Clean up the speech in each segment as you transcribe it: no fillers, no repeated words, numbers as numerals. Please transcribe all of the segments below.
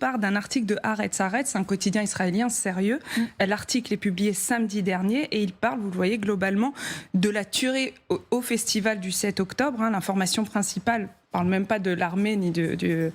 part d'un article de Haaretz. Haaretz, c'est un quotidien israélien sérieux. L'article est publié samedi dernier et il parle, vous le voyez, globalement de la tuerie au festival du 7 octobre. L'information principale parle même pas de l'armée ni du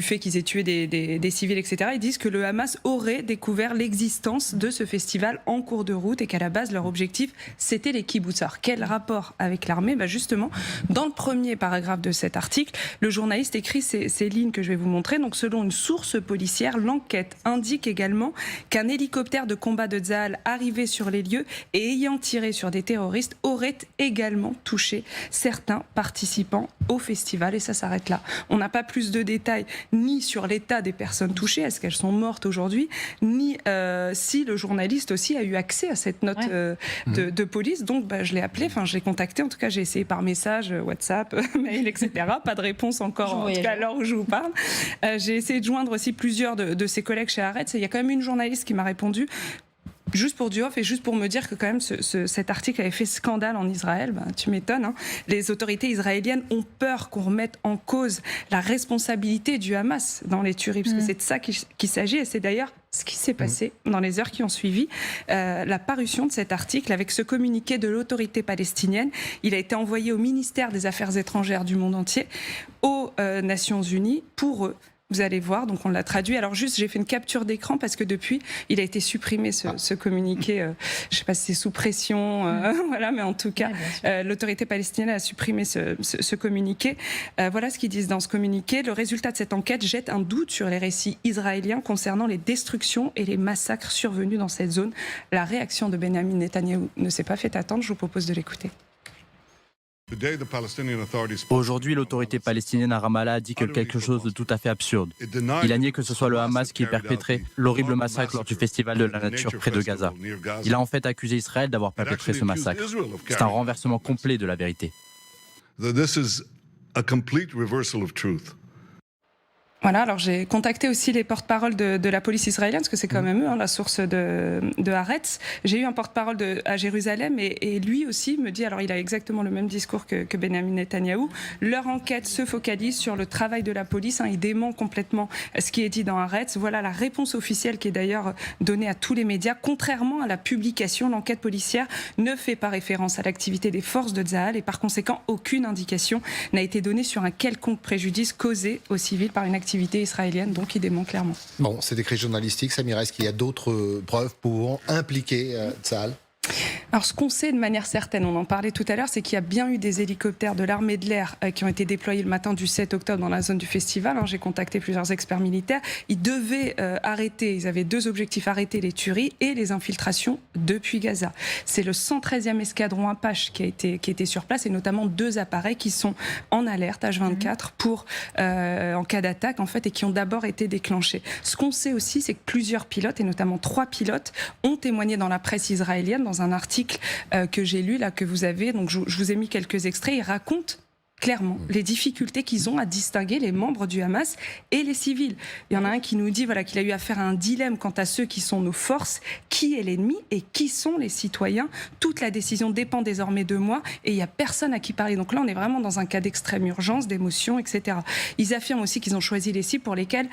fait qu'ils aient tué des civils, etc. Ils disent que le Hamas aurait découvert l'existence de ce festival en cours de route et qu'à la base, leur objectif, c'était les kibbutzars. Quel rapport avec l'armée ? Justement, dans le premier paragraphe de cet article, le journaliste écrit ces lignes que je vais vous montrer. Donc, selon une source policière, l'enquête indique également qu'un hélicoptère de combat de Tsahal arrivé sur les lieux et ayant tiré sur des terroristes aurait également touché certains participants au festival, et ça s'arrête là. On n'a pas plus de détails ni sur l'état des personnes touchées, est-ce qu'elles sont mortes aujourd'hui, ni si le journaliste aussi a eu accès à cette note de police. Donc je l'ai appelé, je l'ai contacté, en tout cas j'ai essayé par message, WhatsApp, mail, etc. Pas de réponse encore, en tout cas à l'heure où je vous parle. J'ai essayé de joindre aussi plusieurs de ses collègues chez Haaretz, et il y a quand même une journaliste qui m'a répondu juste pour du off et juste pour me dire que quand même cet article avait fait scandale en Israël. Tu m'étonnes. Les autorités israéliennes ont peur qu'on remette en cause la responsabilité du Hamas dans les tueries, parce que c'est de ça qu'il s'agit, et c'est d'ailleurs ce qui s'est passé dans les heures qui ont suivi la parution de cet article avec ce communiqué de l'autorité palestinienne. Il a été envoyé au ministère des Affaires étrangères du monde entier, aux Nations Unies, pour eux. Vous allez voir, donc on l'a traduit. Alors juste, j'ai fait une capture d'écran parce que depuis, il a été supprimé ce communiqué. Je ne sais pas si c'est sous pression, voilà, mais en tout cas, l'autorité palestinienne a supprimé ce communiqué. Voilà ce qu'ils disent dans ce communiqué. Le résultat de cette enquête jette un doute sur les récits israéliens concernant les destructions et les massacres survenus dans cette zone. La réaction de Benyamin Netanyahou ne s'est pas fait attendre. Je vous propose de l'écouter. Aujourd'hui, l'autorité palestinienne à Ramallah a dit quelque chose de tout à fait absurde. Il a nié que ce soit le Hamas qui ait perpétré l'horrible massacre lors du festival de la nature près de Gaza. Il a en fait accusé Israël d'avoir perpétré ce massacre. C'est un renversement complet de la vérité. Voilà, alors j'ai contacté aussi les porte-paroles de la police israélienne, parce que c'est quand même eux, la source de Haaretz. J'ai eu un porte-parole à Jérusalem, et lui aussi me dit, alors il a exactement le même discours que Benyamin Netanyahou, leur enquête se focalise sur le travail de la police, il dément complètement ce qui est dit dans Haaretz. Voilà la réponse officielle qui est d'ailleurs donnée à tous les médias. Contrairement à la publication, l'enquête policière ne fait pas référence à l'activité des forces de Tsahal, et par conséquent, aucune indication n'a été donnée sur un quelconque préjudice causé aux civils par une activité israélienne, donc il dément clairement. Bon, c'est écrit journalistique. Samira, est-ce qu'il y a d'autres preuves pouvant impliquer Tsahal ? Alors ce qu'on sait de manière certaine, on en parlait tout à l'heure, c'est qu'il y a bien eu des hélicoptères de l'armée de l'air qui ont été déployés le matin du 7 octobre dans la zone du festival. J'ai contacté plusieurs experts militaires. Ils devaient arrêter, ils avaient deux objectifs, arrêter les tueries et les infiltrations depuis Gaza. C'est le 113e escadron Apache qui était sur place, et notamment deux appareils qui sont en alerte H24 pour en cas d'attaque en fait, et qui ont d'abord été déclenchés. Ce qu'on sait aussi, c'est que plusieurs pilotes, et notamment 3 pilotes, ont témoigné dans la presse israélienne, dans un article que j'ai lu, là, que vous avez, donc je vous ai mis quelques extraits. Ils racontent clairement les difficultés qu'ils ont à distinguer les membres du Hamas et les civils. Il y en a un qui nous dit qu'il a eu affaire à un dilemme quant à ceux qui sont nos forces, qui est l'ennemi et qui sont les citoyens. Toute la décision dépend désormais de moi, et il n'y a personne à qui parler. Donc là, on est vraiment dans un cas d'extrême urgence, d'émotion, etc. Ils affirment aussi qu'ils ont choisi les cibles pour lesquelles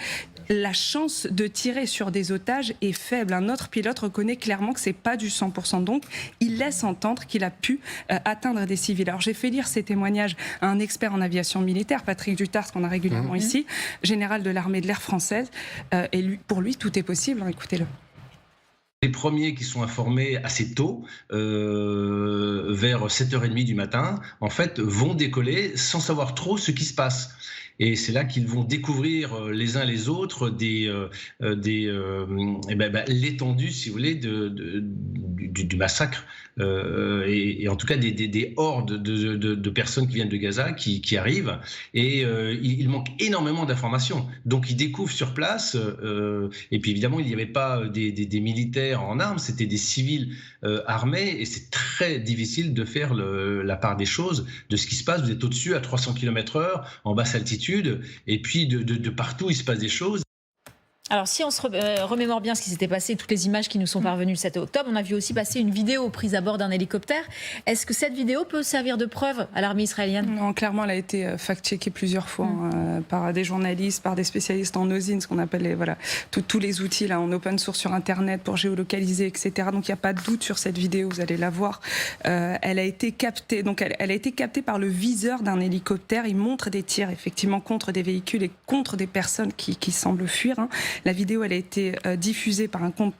la chance de tirer sur des otages est faible. Un autre pilote reconnaît clairement que c'est pas du 100%, donc il laisse entendre qu'il a pu atteindre des civils. Alors j'ai fait lire ces témoignages à un expert en aviation militaire, Patrick Dutars, qu'on a régulièrement ici, général de l'armée de l'air française, et pour lui tout est possible, écoutez-le. Les premiers qui sont informés assez tôt, vers 7h30 du matin, en fait, vont décoller sans savoir trop ce qui se passe. Et c'est là qu'ils vont découvrir les uns les autres l'étendue, si vous voulez, du massacre, et en tout cas des hordes de personnes qui viennent de Gaza, qui arrivent, et il manque énormément d'informations. Donc ils découvrent sur place, et puis évidemment il n'y avait pas des militaires en armes, c'était des civils armés, et c'est très difficile de faire la part des choses, de ce qui se passe. Vous êtes au-dessus à 300 km/h, en basse altitude, et puis de partout il se passe des choses. Alors, si on se remémore bien ce qui s'était passé, toutes les images qui nous sont parvenues le 7 octobre, on a vu aussi passer une vidéo prise à bord d'un hélicoptère. Est-ce que cette vidéo peut servir de preuve à l'armée israélienne? Non, clairement, elle a été fact-checkée plusieurs fois par des journalistes, par des spécialistes en OSINT, ce qu'on appelle tous les outils là, en open source sur Internet pour géolocaliser, etc. Donc, il n'y a pas de doute sur cette vidéo, vous allez la voir. Elle a été captée, donc elle a été captée par le viseur d'un hélicoptère. Il montre des tirs, effectivement, contre des véhicules et contre des personnes qui semblent fuir. La vidéo, elle a été diffusée par un compte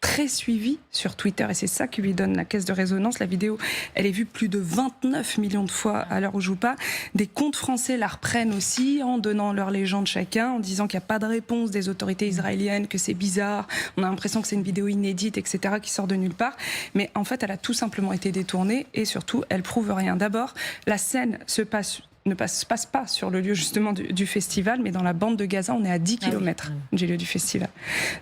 très suivi sur Twitter et c'est ça qui lui donne la caisse de résonance. La vidéo, elle est vue plus de 29 millions de fois à l'heure où je vous parle. Des comptes français la reprennent aussi en donnant leur légende chacun, en disant qu'il n'y a pas de réponse des autorités israéliennes, que c'est bizarre, on a l'impression que c'est une vidéo inédite, etc., qui sort de nulle part. Mais en fait, elle a tout simplement été détournée et surtout, elle prouve rien. D'abord, la scène ne passe pas sur le lieu justement du festival, mais dans la bande de Gaza, on est à 10 km du lieu du festival.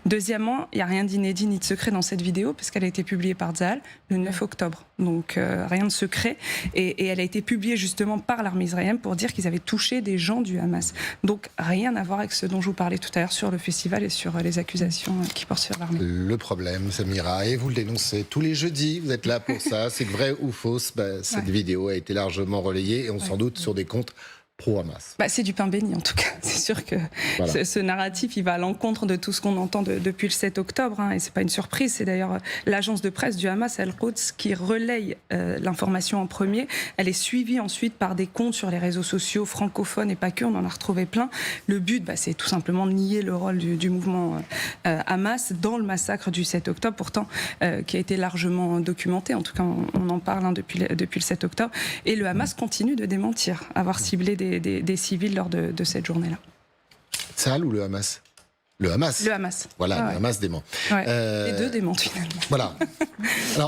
Deuxièmement, il n'y a rien d'inédit ni de secret dans cette vidéo, parce qu'elle a été publiée par Tzahal le 9 octobre. Donc rien de secret. Et elle a été publiée justement par l'armée israélienne pour dire qu'ils avaient touché des gens du Hamas. Donc rien à voir avec ce dont je vous parlais tout à l'heure sur le festival et sur les accusations qui portent sur l'armée. Le problème, Samira, et vous le dénoncez tous les jeudis, vous êtes là pour ça, c'est vrai ou fausse, cette vidéo a été largement relayée et on s'en doute sur des comptes pro-Hamas. C'est du pain béni en tout cas. C'est sûr que ce narratif, il va à l'encontre de tout ce qu'on entend depuis le 7 octobre. Et c'est pas une surprise. C'est d'ailleurs l'agence de presse du Hamas, Al-Quds, qui relaye l'information en premier. Elle est suivie ensuite par des comptes sur les réseaux sociaux francophones et pas que. On en a retrouvé plein. Le but, c'est tout simplement de nier le rôle du mouvement Hamas dans le massacre du 7 octobre, pourtant qui a été largement documenté. En tout cas, on en parle depuis le 7 octobre. Et le Hamas continue de démentir avoir ciblé des civils lors de cette journée-là. Tzahal ou le Hamas? Le Hamas. Le Hamas. Voilà, le Hamas dément. Les deux démentent finalement. Voilà. Alors,